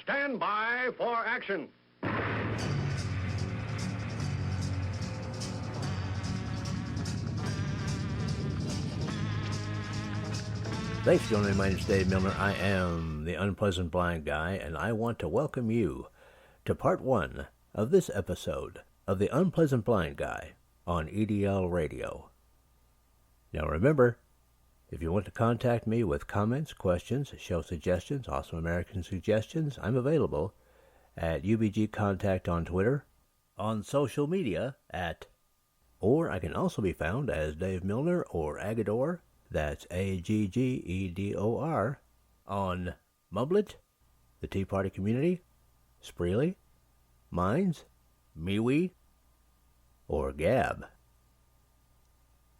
stand by for action. Thanks for joining me. My name is Dave Milner. I am the Unpleasant Blind Guy, and I want to welcome you to part one of this episode of the Unpleasant Blind Guy on EDL Radio. Now remember, if you want to contact me with comments, questions, show suggestions, Awesome American suggestions, I'm available at UBG Contact on Twitter, on social media or I can also be found as Dave Milner or Agador, that's Aggedor, on Mublet, the Tea Party Community, Spreely, Minds, MeWe, or Gab.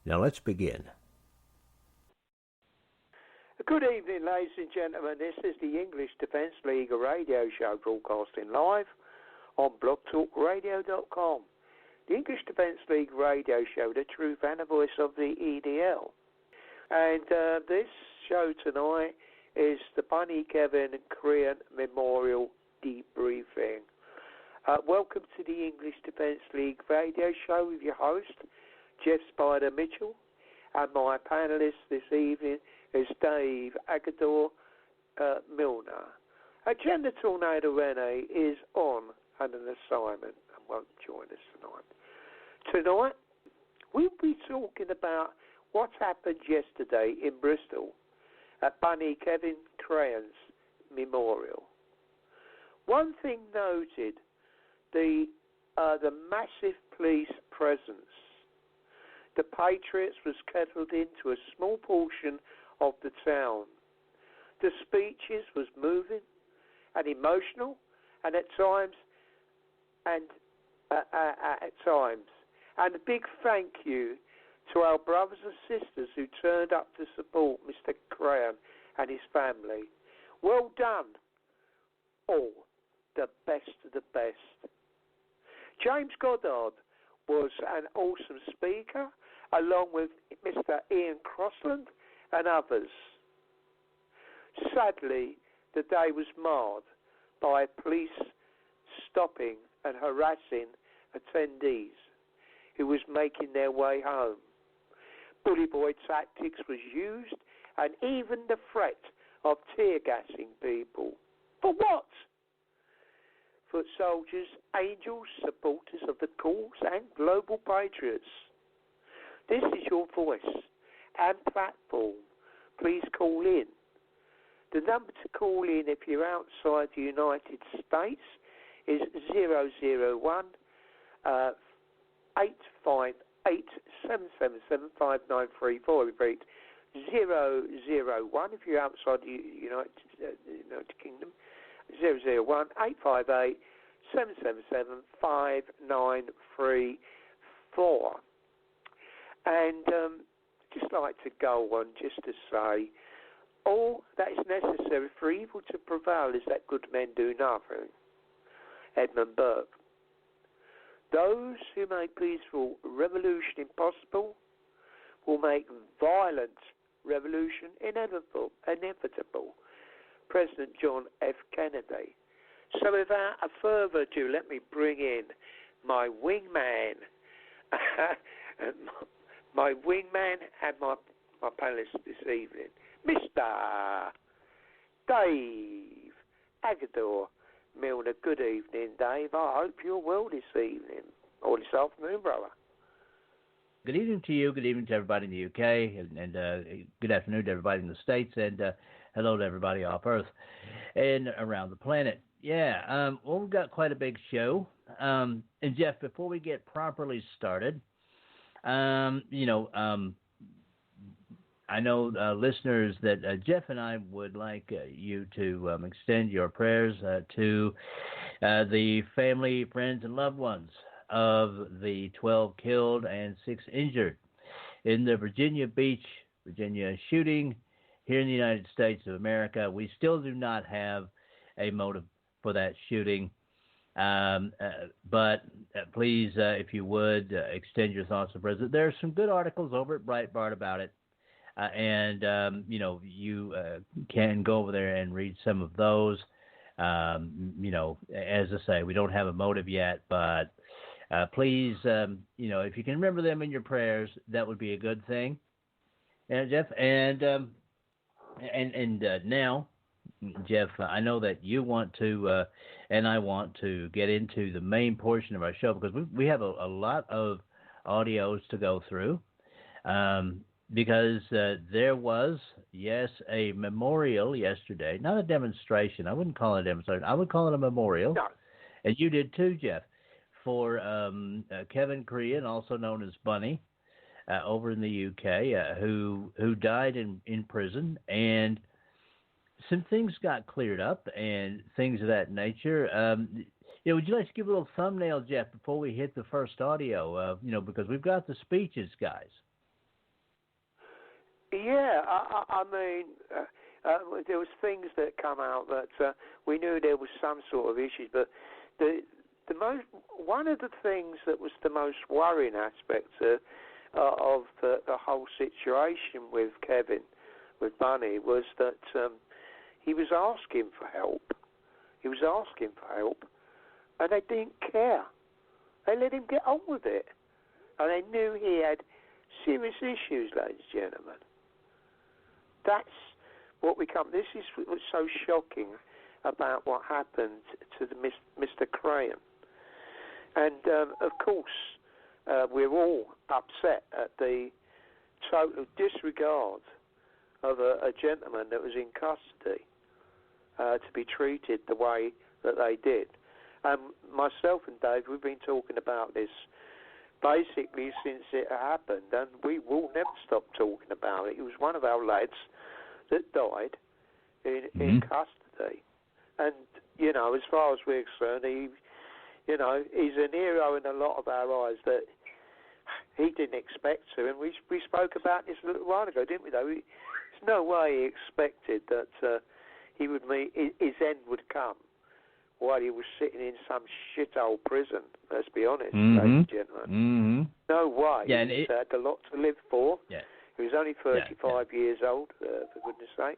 Now let's begin. Good evening, ladies and gentlemen. This is the English Defence League radio show broadcasting live on blogtalkradio.com. The English Defence League radio show, the truth and the voice of the EDL. And this show tonight is the Bunny Kevin Korean Memorial Debriefing. Welcome to the English Defence League radio show with your host, Jeff Spider Mitchell, and my panellist this evening is Dave Agador Milner. Agenda Tornado Rene is on an assignment and won't join us tonight. Tonight, we'll be talking about what happened yesterday in Bristol at Bunny Kevin Crane's Memorial. One thing noted, the massive police presence. The Patriots was kettled into a small portion of the town. The speeches was moving and emotional, and at times, and a big thank you to our brothers and sisters who turned up to support Mr. Crane and his family. Well done, all. The best of the best. James Goddard was an awesome speaker, along with Mr. Ian Crossland and others. Sadly, the day was marred by police stopping and harassing attendees who was making their way home. Bully boy tactics was used, and even the threat of tear gassing people. For what? Foot soldiers, angels, supporters of the cause, and global patriots. This is your voice and platform. Please call in. The number to call in if you're outside the United States is 001 858 777 5934. Repeat, 001 if you're outside the United Kingdom. 001 858 777 5934. And just like to go on just to say, all that is necessary for evil to prevail is that good men do nothing. Edmund Burke. Those who make peaceful revolution impossible will make violent revolution inevitable. President John F. Kennedy. So without a further ado, let me bring in my wingman, my wingman and my panelist this evening, Mr. Dave Agador Milner. Good evening, Dave. I hope you're well this evening, or this afternoon, brother. Good evening to you. Good evening to everybody in the UK, and good afternoon to everybody in the States, and hello to everybody off Earth and around the planet. Yeah, well, we've got quite a big show. And Jeff, before we get properly started, I know listeners that Jeff and I would like you to extend your prayers to the family, friends, and loved ones of the 12 killed and 6 injured in the Virginia Beach, Virginia shooting here in the United States of America. We still do not have a motive for that shooting. But please, if you would, extend your thoughts of prayers. There are some good articles over at Breitbart about it. You can go over there and read some of those. As I say, we don't have a motive yet, but please, if you can remember them in your prayers, that would be a good thing. And Jeff, and now, Jeff, I know that you want to, and I want to get into the main portion of our show because we have a lot of audios to go through. Because there was, yes, a memorial yesterday, not a demonstration. I wouldn't call it a demonstration. I would call it a memorial. No. And you did too, Jeff, for Kevin Crean, also known as Bunny, over in the UK, who died in prison. And some things got cleared up and things of that nature. Would you like to give a little thumbnail, Jeff, before we hit the first audio? Because we've got the speeches, guys. Yeah, I mean, there was things that come out that we knew there was some sort of issues, but one of the things that was the most worrying aspect of the whole situation with Kevin, with Bunny, was that he was asking for help. He was asking for help, and they didn't care. They let him get on with it, and they knew he had serious issues, ladies and gentlemen. That's what we come. This is what's so shocking about what happened to the Mr. Crean. And of course, we're all upset at the total disregard of a gentleman that was in custody to be treated the way that they did. Myself and Dave, we've been talking about this basically since it happened, and we will never stop talking about it. He was one of our lads that died in custody. And, as far as we're concerned, he's an hero in a lot of our eyes that he didn't expect to. And we spoke about this a little while ago, didn't we, though? There's no way he expected that he would his end would come while he was sitting in some shithole prison, let's be honest, ladies and gentlemen. No way. Yeah, and he had a lot to live for. Yeah. He was only 35 years old, for goodness sake.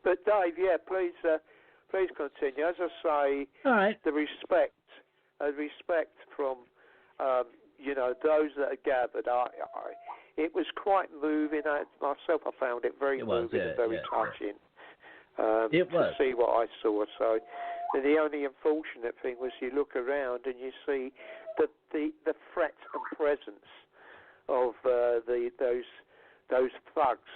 But Dave, please continue. As I say, all right. The respect from those that are gathered. It was quite moving. Myself, I found it very moving and very touching. It was. To see what I saw. So the only unfortunate thing was you look around and you see the threat and presence of those thugs.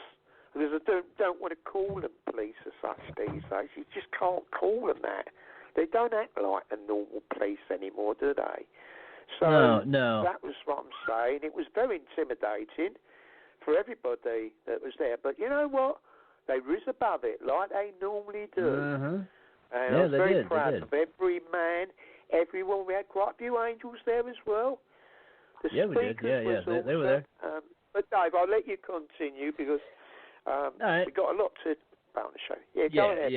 Because I don't want to call them police as such these days. You just can't call them that. They don't act like a normal police anymore, do they? So no. That was what I'm saying. It was very intimidating for everybody that was there. But you know what? They rose above it like they normally do. And I was very proud of every man, everyone. We had quite a few angels there as well. The we did. They were there. But Dave, I'll let you continue because we've got a lot to about on the show. Go ahead.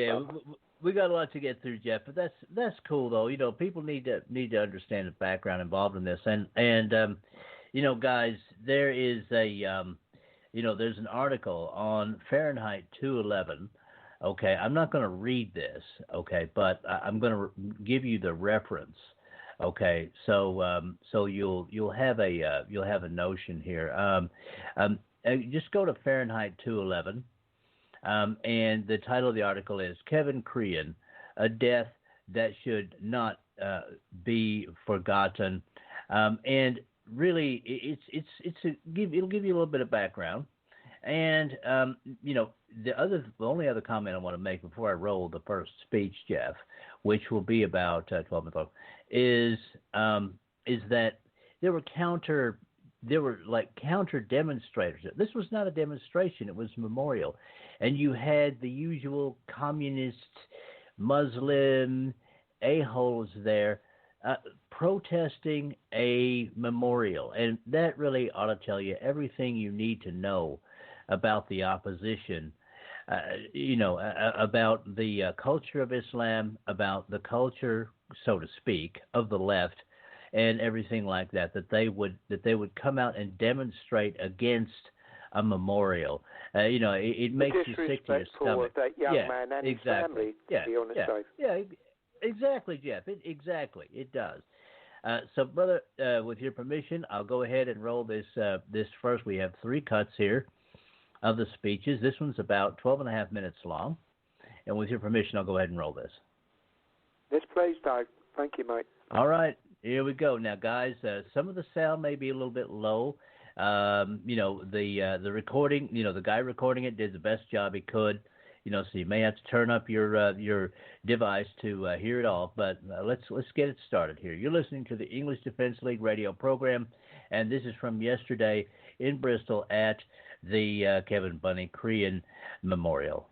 We got a lot to get through, Jeff. But that's cool though. People need to understand the background involved in this. And guys, there is there's an article on Fahrenheit 211. Okay, I'm not going to read this. Okay, but I'm going to give you the reference. Okay, so you'll have a notion here. Just go to Fahrenheit 211, and the title of the article is "Kevin Crean, a death that should not be forgotten." And really, it'll give you a little bit of background. And the only other comment I want to make before I roll the first speech, Jeff, which will be about 12 minutes long, is that there were counter demonstrators. This was not a demonstration; it was a memorial, and you had the usual communist, Muslim a-holes there protesting a memorial, and that really ought to tell you everything you need to know about the opposition. About the culture of Islam, about the culture, so to speak, of the left, and everything like that. That they would come out and demonstrate against a memorial. It makes you sick to your stomach. That young man and his family. To be honest, Exactly, Jeff. Exactly. It does. So, brother, with your permission, I'll go ahead and roll this first. We have 3 cuts here of the speeches. This one's about 12 and a half minutes long. And with your permission, I'll go ahead and roll this. Yes, please, Dave. Thank you, mate. All right. Here we go. Now, guys, some of the sound may be a little bit low. The recording, the guy recording it did the best job he could. So you may have to turn up your device to hear it all. But let's get it started here. You're listening to the English Defense League radio program, and this is from yesterday in Bristol at the Kevin Bunny Korean Memorial.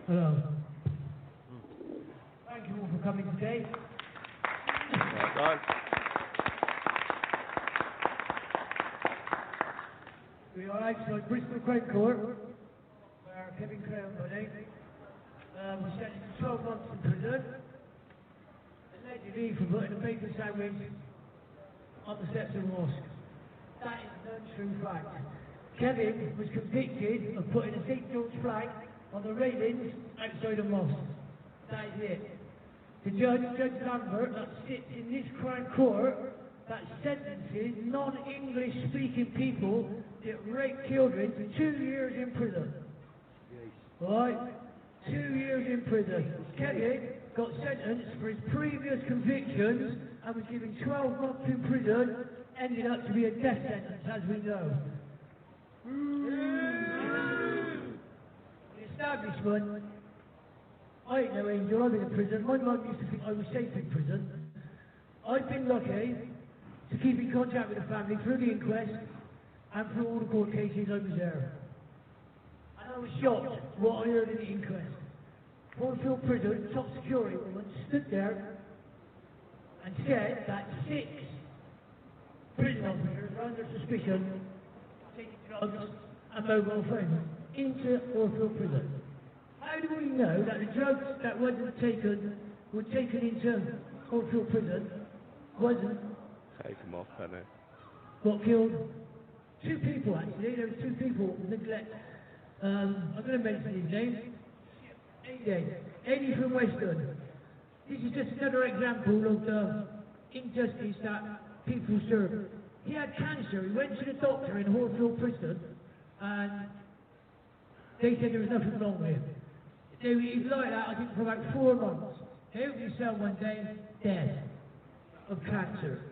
Hello. Thank you all for coming today. Well done. We are outside Bristol Crown Court, where Kevin Crown Bunny was sentenced to 12 months in prison, allegedly for putting a paper sandwich on the steps of a mosque. That is an untrue fact. Kevin was convicted of putting a St. George flag on the railings outside a mosque. That is it. The Judge Lambert, that sits in this Crown Court, that sentences non-English speaking people that rape children to 2 years in prison. Right? 2 years in prison. Kevin got sentenced for his previous convictions and was given 12 months in prison, ended up to be a death sentence, as we know. The establishment, I ain't no angel, I've been in prison. My mum used to think I was safe in prison. I've been lucky to keep in contact with the family through the inquest and through all the court cases I was there. And I was shocked what I heard in the inquest. Hornfield Prison, top security woman, stood there and said that 6 prison officers were under suspicion of taking drugs and mobile phones into Hornfield Prison. How do we know that the drugs that were taken into Hornfield Prison wasn't Take them off, Penny. what killed 2 people actually? There were 2 people neglect. I'm going to mention his name. Eddie from Weston. This is just another example of the injustice that people serve. He had cancer. He went to the doctor in Hornfield Prison, and they said there was nothing wrong with him. So he was like that, I think, for about 4 months. He opened his cell one day, dead of cancer.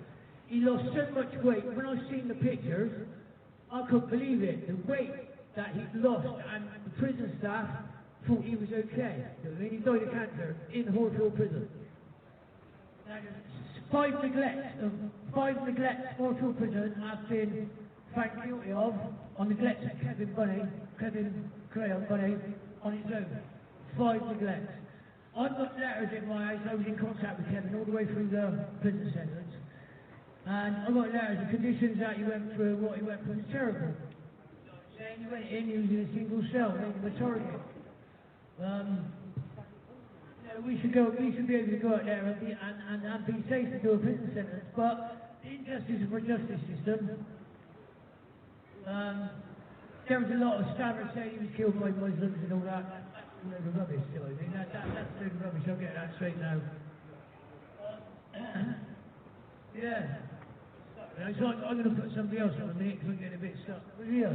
He lost so much weight. When I seen the pictures, I couldn't believe it. The weight that he lost, and the prison staff thought he was okay. I mean, he died of cancer in Hornfield Prison. Now, 5 neglects Hornfield Prison have been found guilty of on neglect of Kevin Graham Bunny on his own. 5 neglects. I've got letters in my house. I was in contact with Kevin all the way through the prison sentence. And I got letters, the conditions that he went through, what he went through was terrible. Saying he went in, he was in a single cell, making a target. We should be able to go out there and be safe to do a prison sentence, but the injustice of our justice system, there was a lot of stammers saying he was killed by Muslims and all that. That's a load of rubbish, still, I mean, that's a load of rubbish, I'll get that straight now. Yeah. So I'm going to put somebody else on a minute because I'm getting a bit stuck. Yeah.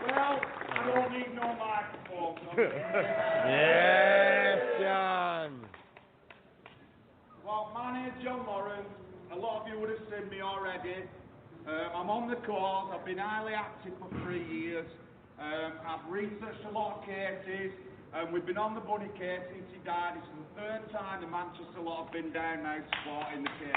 Well, I don't need no microphone. Yes, John. Well, my name's John Lawrence. A lot of you would have seen me already. I'm on the course. I've been highly active for 3 years. I've researched a lot of cases. We've been on the Bunny case since he died. It's the 3rd time the Manchester lot have been down now supporting the case.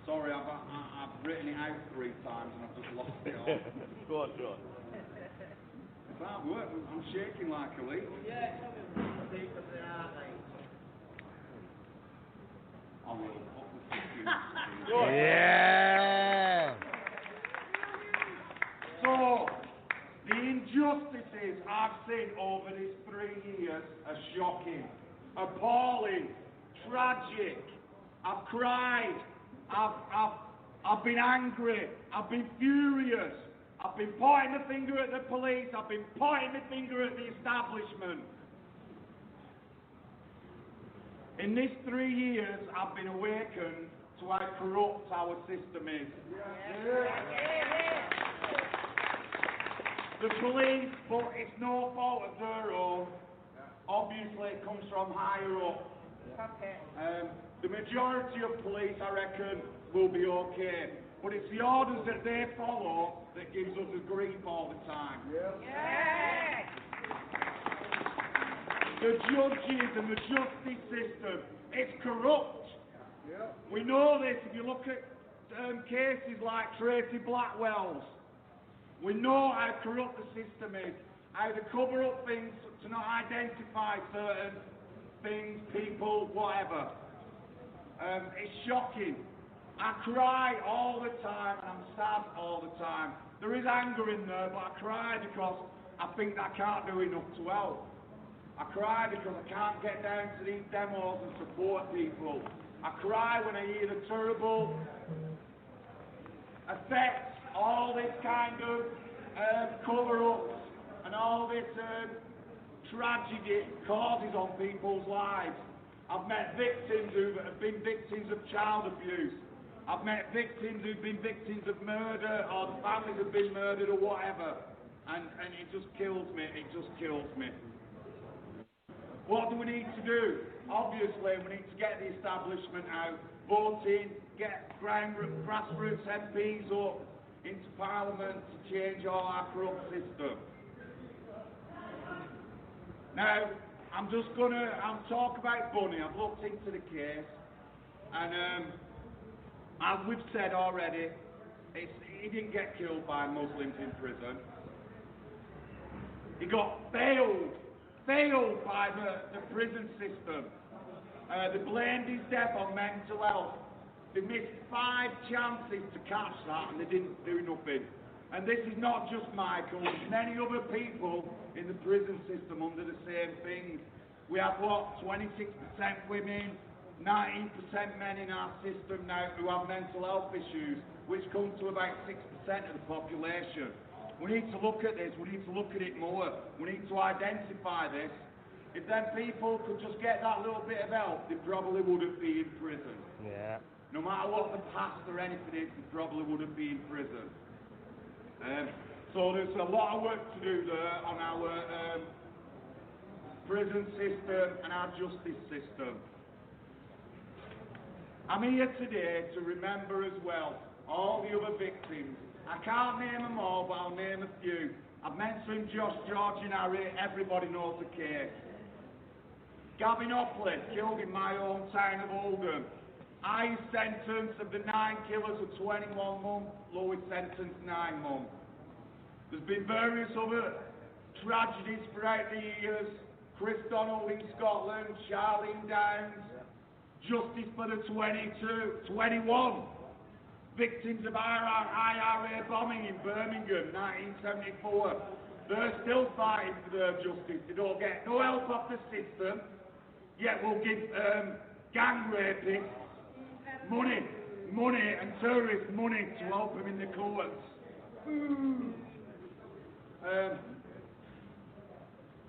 Sorry, I've written it out 3 times and I've just lost it all. Go on. It's hard work. I'm shaking like a leaf. I will put the security. Yeah. So, the injustices I've seen over these 3 years are shocking, appalling, tragic. I've cried, I've been angry, I've been furious, I've been pointing the finger at the police, I've been pointing the finger at the establishment. In these 3 years, I've been awakened to how corrupt our system is. The police, but it's no fault of their own. Obviously, it comes from higher up. The majority of police, I reckon, will be okay. But it's the orders that they follow that gives us the grief all the time. The judges and the justice system, it's corrupt. We know this if you look at cases like Tracy Blackwell's. We know how corrupt the system is, how they cover up things to not identify certain things, people, whatever. It's shocking. I cry all the time and I'm sad all the time. There is anger in there, but I cry because I think I can't do enough to help. I cry because I can't get down to these demos and support people. I cry when I hear the terrible effects, all this kind of cover-ups and all this tragedy causes on people's lives. I've met victims who have been victims of child abuse. I've met victims who've been victims of murder, or the families have been murdered or whatever. And it just kills me, it just kills me. What do we need to do? Obviously, we need to get the establishment out, voting, get grassroots MPs up into Parliament to change all our corrupt system. Now, I'm talking about Bunny. I've looked into the case, and as we've said already, he didn't get killed by Muslims in prison. He got failed by the prison system. They blamed his death on mental health. They missed 5 chances to catch that and they didn't do nothing. And this is not just Michael, there's many other people in the prison system under the same thing. We have 26% women, 19% men in our system now who have mental health issues, which come to about 6% of the population. We need to look at this, we need to look at it more, we need to identify this. If then people could just get that little bit of help, they probably wouldn't be in prison. Yeah. No matter what the past or anything is, they probably wouldn't be in prison. So there's a lot of work to do there on our prison system and our justice system. I'm here today to remember as well all the other victims. I can't name them all, but I'll name a few. I've mentioned Josh, George and Harry, everybody knows the case. Gavin Opley, killed in my hometown of Oldham. Highest sentence of the 9 killers of 21 months, lowest sentence 9 months. There's been various other tragedies throughout the years. Chris Donald in Scotland, Charlene Downs, justice for the 21 victims of IRA bombing in Birmingham, 1974. They're still fighting for their justice. They don't get no help off the system, yet we'll give gang rapists money and terrorists money to help them in the courts.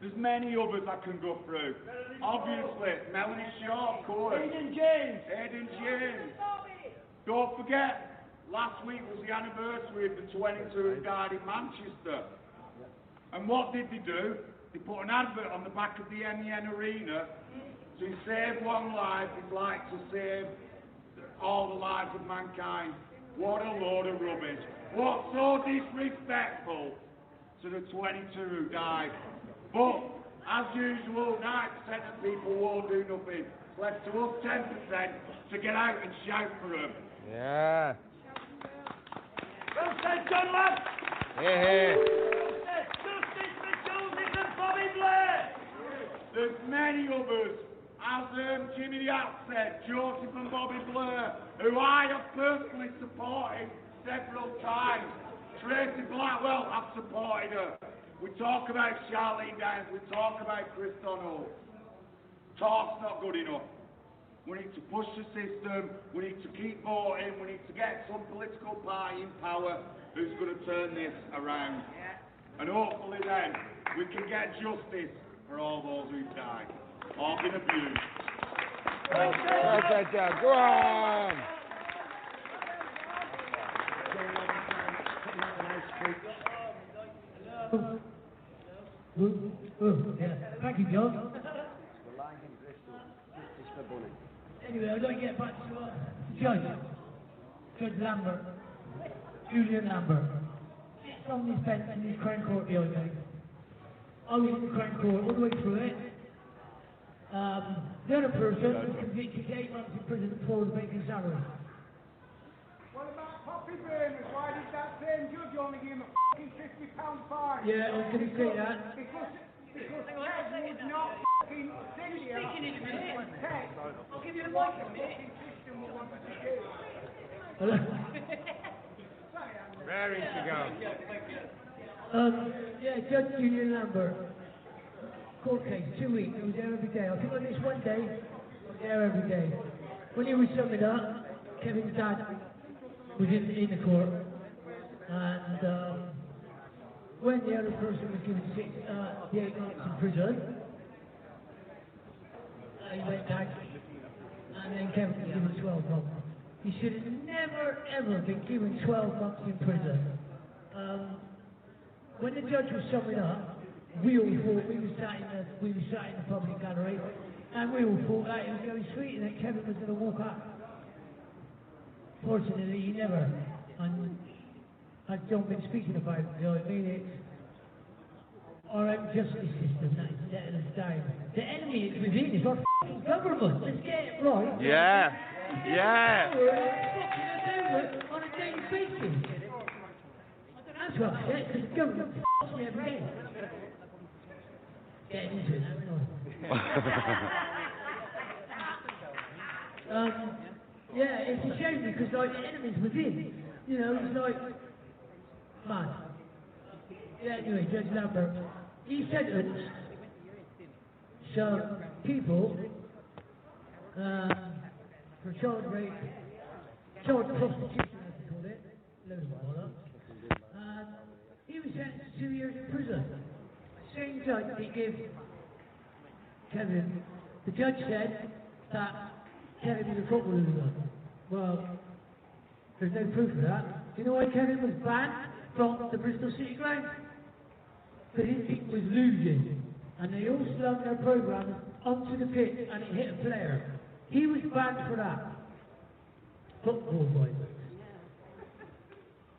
There's many others I can go through. Obviously, Melanie Shaw, of course. Aidan James. Don't forget, last week was the anniversary of the 22 who died in Manchester. And what did they do? They put an advert on the back of the MEN Arena to save one life is like to save all the lives of mankind. What a load of rubbish. What so disrespectful to the 22 who died. But, as usual, 9% of people won't do nothing. It's left to us 10% to get out and shout for them. Yeah. Well said, John, lad. Yeah. Justice for Joseph and Bobby Blair. There's many others. as Jimmy the Hat said, Joseph and Bobby Blair, who I have personally supported several times. Tracy Blackwell, I've supported her. We talk about Charlene Downs, we talk about Chris Donald. Talk's not good enough. We need to push the system, we need to keep voting, we need to get some political party in power who's going to turn this around. And hopefully then, we can get justice for all those who died or been abused. Go on! Yeah. Thank you, John. Anyway, I'd like to get back to Judge Lambert, Julian Lambert. Sits on this bench in his Crown Court the other day. I was in the Crown Court all the way through it. The other person was convicted to 8 months in prison for the making salary. What about Poppy Burners? Why did that same judge only give him a fucking £50 fine? Yeah, I was going to say that. Because would not fucking send you I'll give you the mic in a minute. system we wanted to do. Raring to go. Yeah, Judge Julian Lambert. Court case, 2 weeks. I was there every day. I think on this one day, I was there every day. When he was summing up, Kevin's dad was in the court. And when the other person was given 8 months in prison, he went back, and then Kevin was given 12 months. He should have never, ever been given 12 months in prison. When the judge was summing up, we all thought we were sat in the public gallery, and we all thought that it was going sweet and that Kevin was going to walk up. Fortunately, he never. And as John been speaking about, you know what I mean? It's our own justice system that is letting us down. The enemy is within, it's our f***ing government. Let's get it right. Yeah. On a daily basis. That's what I said, because the government f***s me every day. Getting into it now, yeah, it's a shame because like the enemy's within. You know, it's like man. Yeah, anyway, Judge Lambert, he sentenced some people for child rape, child prostitution, as they call it, loads of bollocks. He was sentenced to 2 years in prison. Same judge he gave Kevin. The judge said that Kevin was a football loser. Well, there's no proof of that. Do you know why Kevin was banned from the Bristol City ground? Because his team was losing, and they all slung their programme onto the pitch, and it hit a player. He was banned for that. Football violence.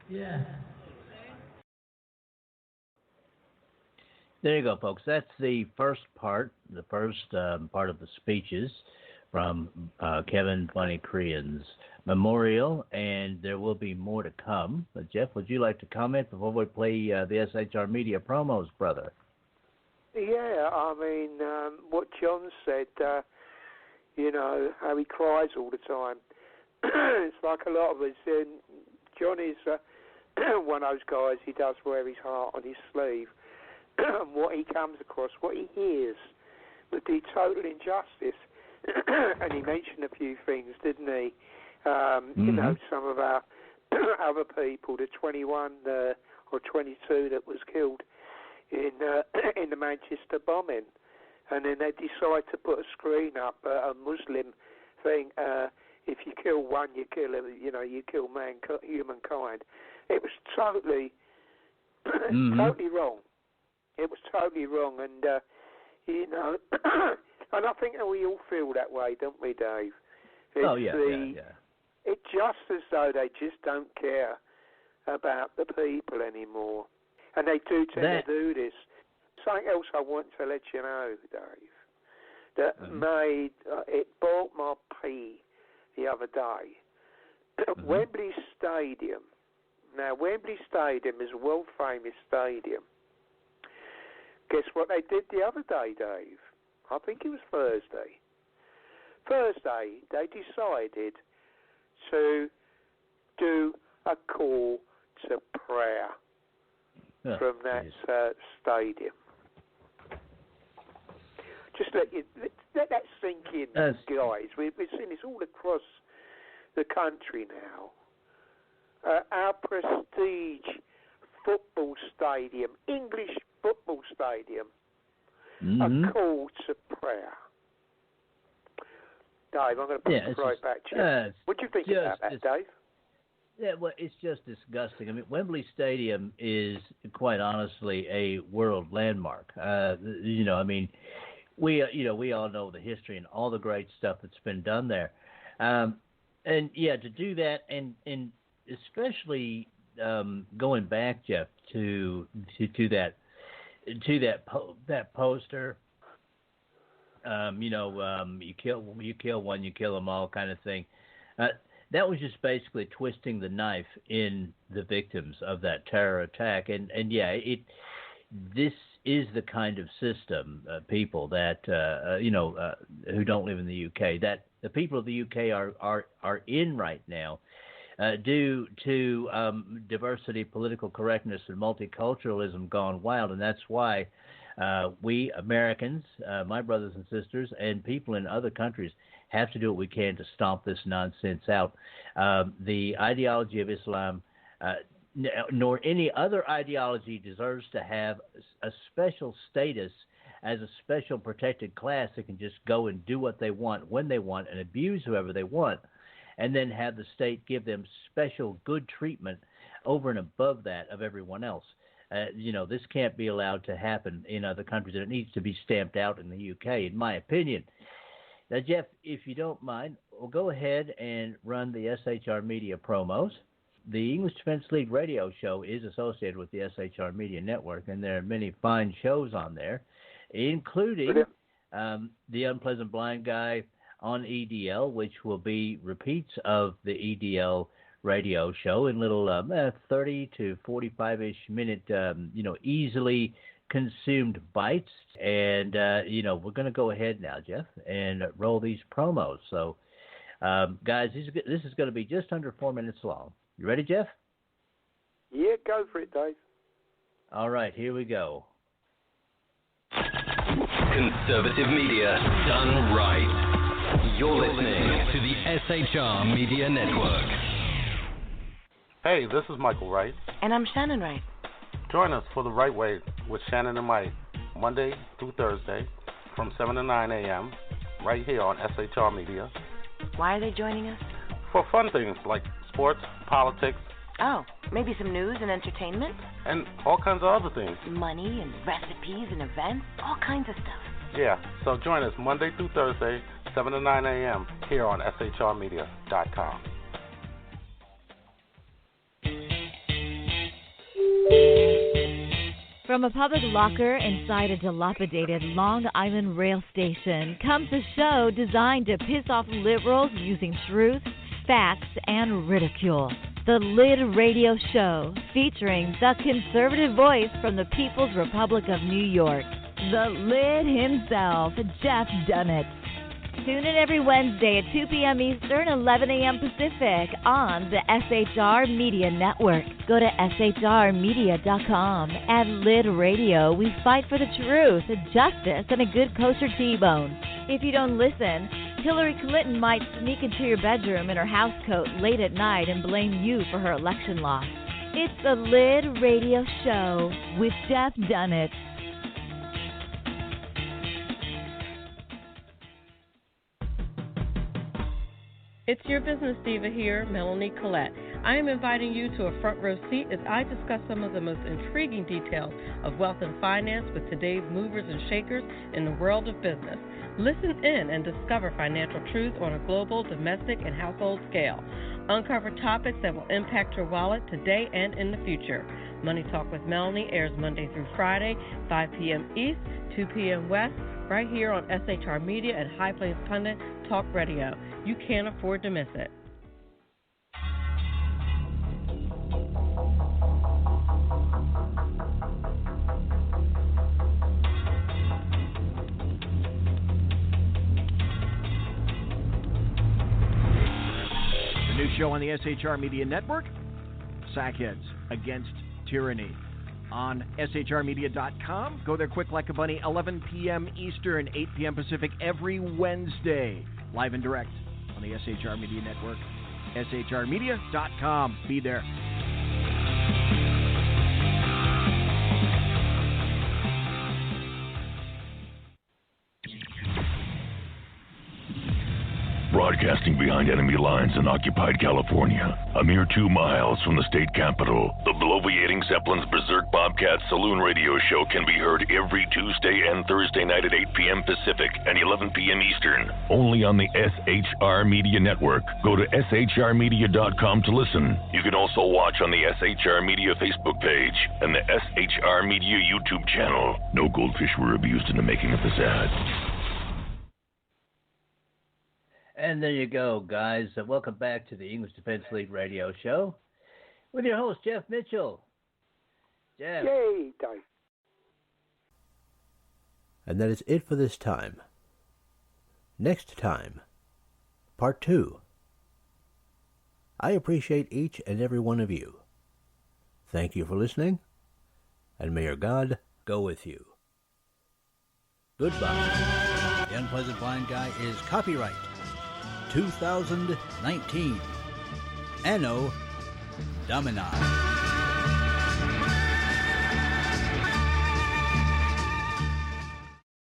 Yeah. There you go, folks. That's the first part of the speeches from Kevin Funny Korean's memorial, and there will be more to come. But Jeff, would you like to comment before we play the SHR Media promos, brother? Yeah, I mean, what John said, you know, how he cries all the time. It's like a lot of us. John is one of those guys, he does wear his heart on his sleeve. And what he comes across, what he hears, would be total injustice. And he mentioned a few things, didn't he? You know, some of our other people, the 21 or 22 that was killed in the Manchester bombing, and then they decide to put a screen up, a Muslim thing. If you kill one, you kill humankind. It was totally, totally wrong. It was totally wrong, and you know, and I think that we all feel that way, don't we, Dave? It's It's just as though they just don't care about the people anymore, and they do tend to do this. Something else I want to let you know, Dave, that made it brought my pee the other day. Wembley Stadium. Now, Wembley Stadium is a world-famous stadium. Guess what they did the other day, Dave? I think it was Thursday. Thursday, they decided to do a call to prayer from that stadium. Just let that sink in, guys. We've seen this all across the country now. Our prestige football stadium, English football stadium, a call to prayer. Dave, I'm going to put it right back to you. What do you think about that, Dave? Yeah, well, it's just disgusting. I mean, Wembley Stadium is, quite honestly, a world landmark. You know, I mean, we all know the history and all the great stuff that's been done there. And yeah, to do that, and especially going back, Jeff, to that poster. You kill one, you kill them all, kind of thing. That was just basically twisting the knife in the victims of that terror attack, and yeah, this is the kind of system, people that who don't live in the UK, that the people of the UK are in right now, due to diversity, political correctness, and multiculturalism gone wild, and that's why we Americans, my brothers and sisters, and people in other countries have to do what we can to stomp this nonsense out. The ideology of Islam, nor any other ideology, deserves to have a special status as a special protected class that can just go and do what they want, when they want, and abuse whoever they want, and then have the state give them special good treatment over and above that of everyone else. This can't be allowed to happen in other countries, and it needs to be stamped out in the UK, in my opinion. Now, Jeff, if you don't mind, we'll go ahead and run the SHR Media promos. The English Defense League radio show is associated with the SHR Media Network, and there are many fine shows on there, including The Unpleasant Blind Guy on EDL, which will be repeats of the EDL radio show in little 30 to 45-ish minute, easily consumed bites. And, we're going to go ahead now, Jeff, and roll these promos. So, guys, this is going to be just under 4 minutes long. You ready, Jeff? Yeah, go for it, Dave. All right, here we go. Conservative media done right. You're listening to the SHR Media Network. Hey, this is Michael Wright. And I'm Shannon Wright. Join us for The Right Way with Shannon and Mike, Monday through Thursday from 7 to 9 a.m. right here on SHR Media. Why are they joining us? For fun things like sports, politics. Oh, maybe some news and entertainment? And all kinds of other things. Money and recipes and events, all kinds of stuff. Yeah, so join us Monday through Thursday, 7 to 9 a.m. here on shrmedia.com. From a public locker inside a dilapidated Long Island rail station comes a show designed to piss off liberals using truth, facts, and ridicule. The Lid Radio Show, featuring the conservative voice from the People's Republic of New York, the Lid himself, Jeff Dunnett. Tune in every Wednesday at 2 p.m. Eastern, 11 a.m. Pacific on the SHR Media Network. Go to shrmedia.com. At Lid Radio, we fight for the truth, justice, and a good kosher T-bone. If you don't listen, Hillary Clinton might sneak into your bedroom in her housecoat late at night and blame you for her election loss. It's the Lid Radio Show with Jeff Dunnett. It's your business diva here, Melanie Collette. I am inviting you to a front row seat as I discuss some of the most intriguing details of wealth and finance with today's movers and shakers in the world of business. Listen in and discover financial truths on a global, domestic, and household scale. Uncover topics that will impact your wallet today and in the future. Money Talk with Melanie airs Monday through Friday, 5 p.m. East, 2 p.m. West, right here on SHR Media and High Plains Pundit Talk Radio. You can't afford to miss it. show on the SHR Media Network, Sackheads Against Tyranny. On shrmedia.com. Go there quick like a bunny, 11 p.m. Eastern, 8 p.m. Pacific, every Wednesday. Live and direct on the SHR Media Network. shrmedia.com. Be there. Broadcasting behind enemy lines in occupied California, a mere 2 miles from the state capital, the bloviating Zeppelin's Berserk Bobcat Saloon radio show can be heard every Tuesday and Thursday night at 8 p.m. Pacific and 11 p.m. Eastern, only on the SHR Media Network. Go to shrmedia.com to listen. You can also watch on the SHR Media Facebook page and the SHR Media YouTube channel. No goldfish were abused in the making of this ad. And there you go, guys. Welcome back to the English Defense League radio show with your host, Jeff Mitchell. Jeff. Yay, Dave. And that is it for this time. Next time, part 2. I appreciate each and every one of you. Thank you for listening, and may your God go with you. Goodbye. The Unpleasant Blind Guy is copyright 2019. Anno Domini.